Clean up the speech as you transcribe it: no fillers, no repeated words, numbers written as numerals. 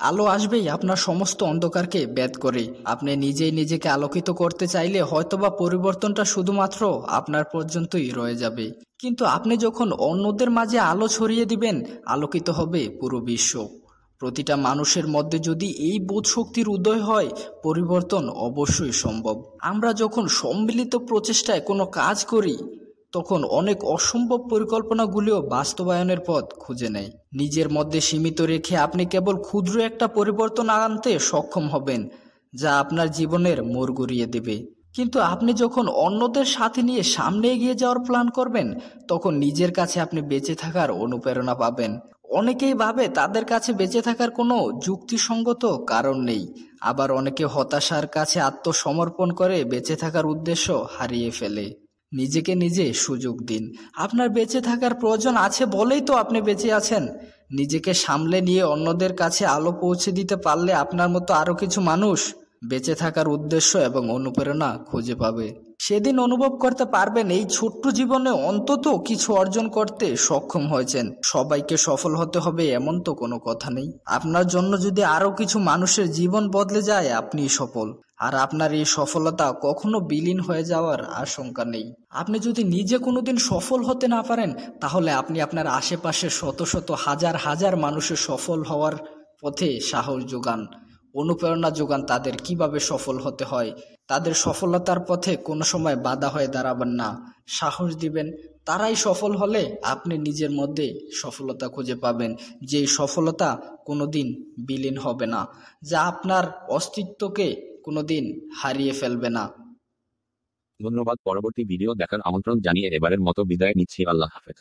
আলো আসবেই আপনার সমস্ত অন্ধকারকে ভেদ করে। আপনি নিজেই নিজেকে আলোকিত করতে চাইলে হয়তোবা পরিবর্তনটা শুধুমাত্র আপনার পর্যন্তই রয়ে যাবে। কিন্তু আপনি যখন অন্যদের মাঝে আলো ছড়িয়ে দিবেন, আলোকিত হবে পুরো বিশ্ব। প্রতিটা মানুষের মধ্যে যদি এই বোধ শক্তির উদয় হয়, পরিবর্তন অবশ্যই সম্ভব। আমরা যখন সম্মিলিত প্রচেষ্টায় কোনো কাজ করি, তখন অনেক অসম্ভব পরিকল্পনাগুলিও বাস্তবায়নের পথ খুঁজে নেয়। নিজের মধ্যে সীমিত রেখে আপনি কেবল ক্ষুদ্র একটা পরিবর্তন আনতে সক্ষম হবেন, যা আপনার জীবনের মোড় ঘুরিয়ে দেবে। কিন্তু আপনি যখন অন্যদের সাথে নিয়ে সামনে এগিয়ে যাওয়ার প্ল্যান করবেন, তখন নিজের কাছে আপনি বেঁচে থাকার অনুপ্রেরণা পাবেন। অনেকেই ভাবে তাদের কাছে বেঁচে থাকার কোনো যুক্তিসঙ্গত কারণ নেই, আবার অনেকে হতাশার কাছে আত্মসমর্পণ করে বেঁচে থাকার উদ্দেশ্য হারিয়ে ফেলে। নিজেকে নিজে সুযোগ দিন। আপনার বেঁচে থাকার প্রয়োজন আছে বলেই তো আপনি বেঁচে আছেন। নিজেকে সামলে নিয়ে অন্যদের কাছে আলো পৌঁছে দিতে পারলে আপনার মতো আরো কিছু মানুষ বেঁচে থাকার উদ্দেশ্য এবং অনুপ্রেরণা খুঁজে পাবে। সেদিন অনুভব করতে পারবেন এই ছোট্ট জীবনে অন্তত কিছু অর্জন করতে সক্ষম হয়েছেন। সবাইকে সফল হতে হবে এমন তো কোনো কথা নেই। আপনার জন্য যদি আরো কিছু মানুষের জীবন বদলে যায়, আপনি সফল। আর আপনার এই সফলতা কখনো বিলীন হয়ে যাওয়ার আশঙ্কা নেই। আপনি যদি নিজে কোনোদিন সফল হতে না পারেন, তাহলে আপনি আপনার আশেপাশে শত শত হাজার হাজার মানুষের সফল হওয়ার পথে সাহস যোগান, অনুপ্রেরণা যোগান তাদের কিভাবে সফল হতে হয়। তাদের সফলতার পথে কোনো সময় বাধা হয়ে দাঁড়াবেন না, সাহস দিবেন। তারাই সফল হলে আপনি নিজের মধ্যে সফলতা খুঁজে পাবেন, যে সফলতা কোনোদিন বিলীন হবে না, যা আপনার অস্তিত্বকে কোনোদিন হারিয়ে ফেলবে না। ধন্যবাদ। পরবর্তী ভিডিও দেখার আমন্ত্রণ জানিয়ে এবারের মতো বিদায় নিচ্ছি। আল্লাহ হাফেজ।